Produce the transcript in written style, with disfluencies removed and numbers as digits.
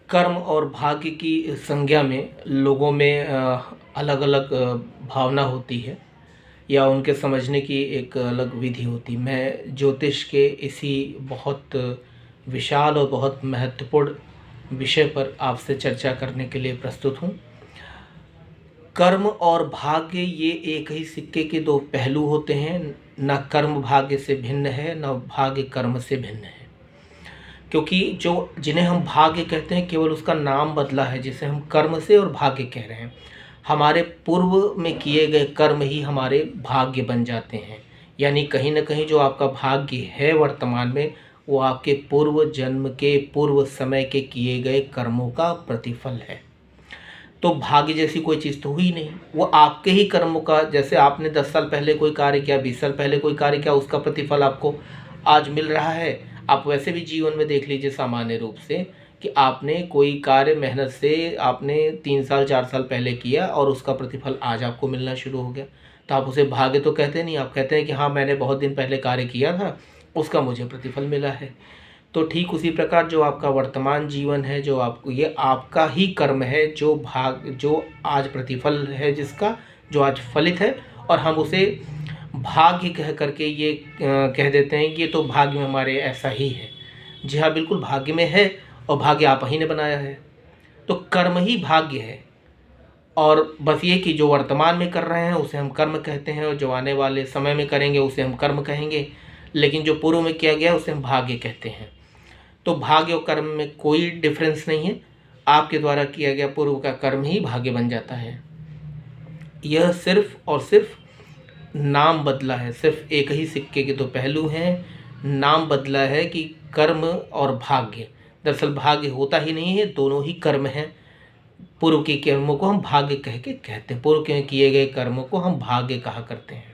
कर्म और भाग्य की संज्ञा में लोगों में अलग अलग भावना होती है या उनके समझने की एक अलग विधि होती है। मैं ज्योतिष के इसी बहुत विशाल और बहुत महत्वपूर्ण विषय पर आपसे चर्चा करने के लिए प्रस्तुत हूँ। कर्म और भाग्य ये एक ही सिक्के के दो पहलू होते हैं। न कर्म भाग्य से भिन्न है, न भाग्य कर्म से भिन्न है। क्योंकि जो जिन्हें हम भाग्य कहते हैं केवल उसका नाम बदला है, जिसे हम कर्म से और भाग्य कह रहे हैं। हमारे पूर्व में किए गए कर्म ही हमारे भाग्य बन जाते हैं। यानी कहीं ना कहीं जो आपका भाग्य है वर्तमान में, वो आपके पूर्व जन्म के पूर्व समय के किए गए कर्मों का प्रतिफल है। तो भाग्य जैसी कोई चीज़ तो हुई नहीं, वो आपके ही कर्मों का। जैसे आपने 10 साल पहले कोई कार्य किया, 20 साल पहले कोई कार्य किया, उसका प्रतिफल आपको आज मिल रहा है। आप वैसे भी जीवन में देख लीजिए सामान्य रूप से कि आपने कोई कार्य मेहनत से आपने 3 साल 4 साल पहले किया और उसका प्रतिफल आज आपको मिलना शुरू हो गया, तो आप उसे भाग्य तो कहते नहीं, आप कहते हैं कि हाँ मैंने बहुत दिन पहले कार्य किया था, उसका मुझे प्रतिफल मिला है। तो ठीक उसी प्रकार जो आपका वर्तमान जीवन है, जो आपको, ये आपका ही कर्म है, जो आज प्रतिफल है, जिसका जो आज फलित है, और हम उसे भाग्य कह करके ये कह देते हैं कि ये तो भाग्य में हमारे ऐसा ही है। जी हाँ, बिल्कुल भाग्य में है, और भाग्य आप ही ने बनाया है। तो कर्म ही भाग्य है, और बस ये कि जो वर्तमान में कर रहे हैं उसे हम कर्म कहते हैं, और जो आने वाले समय में करेंगे उसे हम कर्म कहेंगे, लेकिन जो पूर्व में किया गया उसे हम भाग्य कहते हैं। तो भाग्य और कर्म में कोई डिफरेंस नहीं है। आपके द्वारा किया गया पूर्व का कर्म ही भाग्य बन जाता है। यह सिर्फ और सिर्फ नाम बदला है। सिर्फ एक ही सिक्के के दो पहलू हैं, नाम बदला है कि कर्म और भाग्य। दरअसल भाग्य होता ही नहीं है, दोनों ही कर्म हैं। पूर्व के कर्मों को हम भाग्य कह के कहते हैं, पूर्व के किए गए कर्मों को हम भाग्य कहा करते हैं।